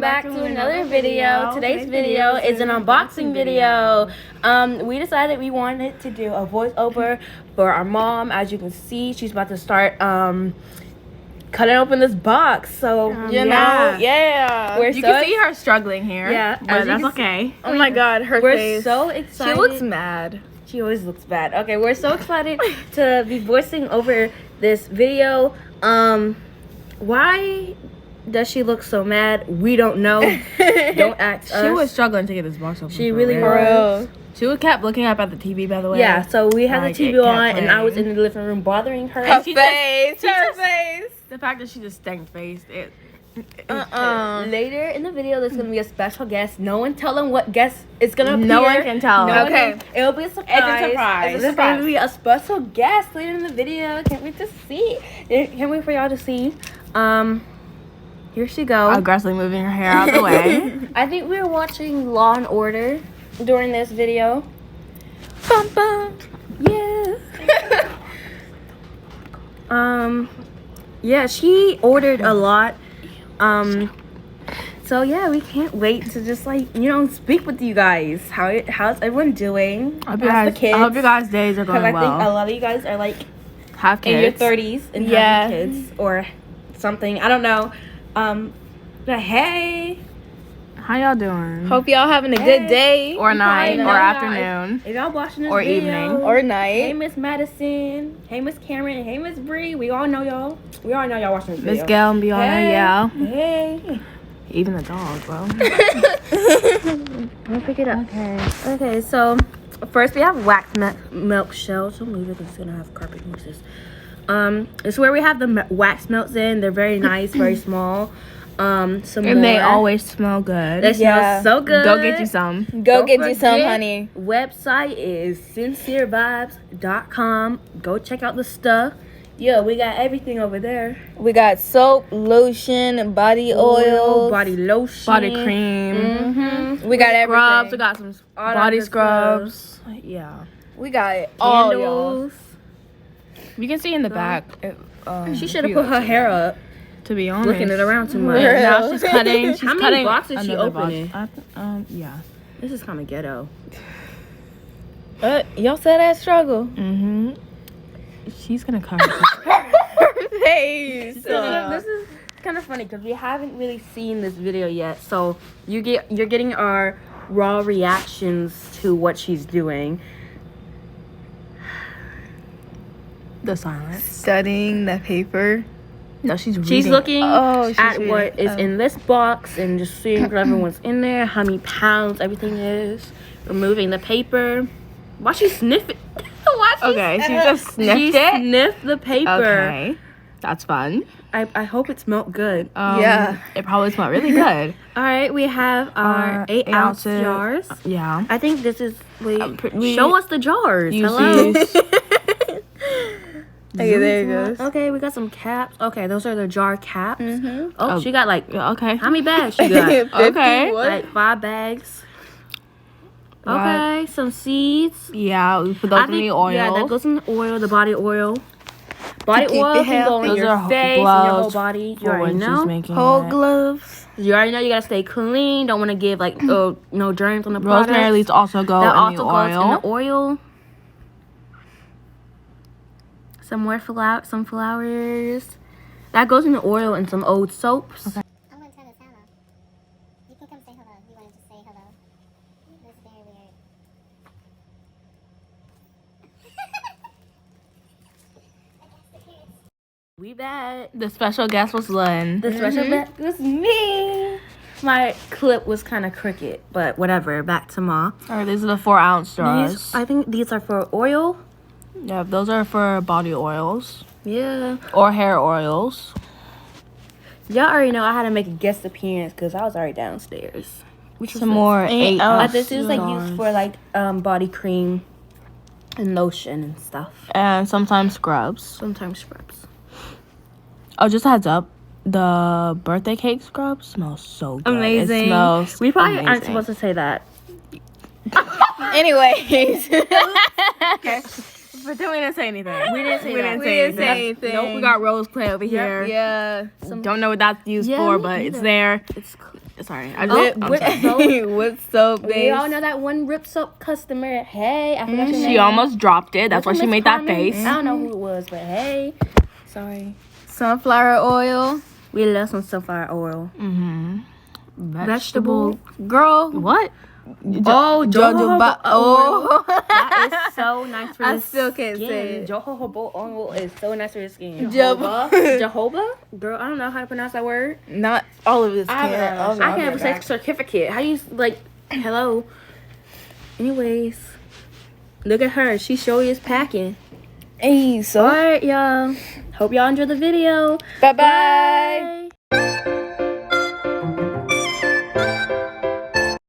back to another video. Today's video is an unboxing video. We decided we wanted to do a voiceover for our mom. As you can see, she's about to start cutting open this box. So you know, we're you can see her struggling here. Yeah, but that's okay. Oh my God, her we're face. so excited. She looks mad. She always looks bad. Okay, we're so excited to be voicing over this video. Why does she look so mad? We don't know. Don't ask us. She was struggling to get this box open. She really was. She kept looking up at the TV, by the way. Yeah, so we had Like, the it TV on, kept and I was playing. in the living room bothering her. Her And face. Her face. The fact that she just stank faced it. later in the video, there's gonna be a special guest. No one tell them what guest is gonna appear. No one can tell. No Okay. one it'll be a surprise. It's a surprise. There's gonna be a special guest later in the video. Can't wait to see. Can't wait for y'all to see. Here she goes. Aggressively moving her hair out the way. I think we were watching Law and Order during this video. Bum bum. Yeah. Yeah, she ordered a lot. So yeah, we can't wait to just speak with you guys. How's everyone doing? I hope you guys' days are Because going I think a well. lot of you guys are like Have in your kids. 30s and having kids or something. I don't know. But hey. How y'all doing? Hope y'all having a good day Or night, know, or guys. afternoon. If y'all watching this Or video, evening. or hey night. Miss Madison, hey Miss Cameron, hey Miss Bree, we all know y'all. We all know y'all watching this Miss video. Gail and Bianca, Hey. yeah. Hey. Even the dog, bro. Don't pick it up. Okay, so first we have wax milk shells. Don't move it because it's gonna have carpet noises. It's where we have the wax melts in. They're very nice, very small. Some And they more. always smell good. They smell Yeah. so good. Go get you some. Go Don't get you some, forget, honey. Website is cincere-vibez.com. Go check out the stuff. Yeah, we got everything over there. We got soap, lotion, body oil, body lotion, Body cream. Mm-hmm. We got everything. Scrubs. We got some All that body good scrubs. Yeah. We got it all, y'all. Candles. You can see in the back. She should have put her hair up, To be honest. looking it around too much. Real. Now she's cutting. She's How many cutting boxes she another opening? box. Yeah. This is kind of ghetto. Y'all said that struggle. Mm-hmm. She's gonna cover it. Face. This is kind of funny because we haven't really seen this video yet, so you're getting our raw reactions to what she's doing. The silence. Studying the paper. No, she's reading. She's looking she's at reading. what is in this box and just seeing whatever one's in there, how many pounds everything is. Removing the paper. Why she sniff it? Why she Okay, she just sniffed she it. sniffed the paper. Okay, that's fun. I hope it smelled good. Yeah. It probably smelled really good. All right, we have our 8-ounce jars. Yeah. I think this is. Wait, we- show us the jars. You Hello. see. Okay, there it goes. Okay, we got some caps. Okay, those are the jar caps. Mm-hmm. Oh, she got like Okay. how many bags she got? 50, Okay. what? Like 5 bags. Wow. Okay, some seeds. Yeah, we put those in the oil. Yeah, that goes in the oil, the body oil. Body keep oil it can go in Those your are face and your whole gloves body. You for already when she's know. making Whole it. gloves. You already know you gotta stay clean. Don't want to give like no germs on the Rosemary product. leaves also go That in also the goes oil. in the oil. Some more some flowers. That goes in the oil and some old soaps. I'm gonna turn the sound off. You can come say hello. You wanted to say hello. That's very weird. We back. The special guest was Lynn. The special guest was me. My clip was kind of crooked, but whatever. Back to Ma. All right, these are the 4-ounce jars. I think these are for oil. Yeah, those are for body oils Yeah. or hair oils. Y'all already know I had to make a guest appearance because I was already downstairs. Some more 8-ounce This is like jars. used for like body cream and lotion and stuff. And sometimes scrubs. Sometimes scrubs. Oh, just a heads up. The birthday cake scrub smells so good. Amazing. It smells We probably amazing. aren't supposed to say that. Anyways. But then we didn't say anything. We didn't say We that. didn't say anything. Nope, we got rose clay over here. Yeah. Don't know what that's used Yeah, for, me but it's either. there. It's Sorry. I'm sorry. With soap, We base. all know that one Rip Soap customer. Hey, I forgot your name. She almost dropped it. That's why Was it she Miss made that Carmen? face. I don't know who it was, but hey. Sorry. Sunflower oil. We love some sunflower oil. Mm-hmm. Vegetable. Girl. What? Oh, jojoba. Oh. That is so nice for I your still can't skin. say it. Jojoba oil is so nice for your skin. Jehovah. Girl, I don't know how to pronounce that word. Not all of this. I can have a certificate. How do you like? Hello. Anyways, look at her. She surely is packing. Hey, so. All right, y'all. Hope y'all enjoy the video. Bye-bye. Bye.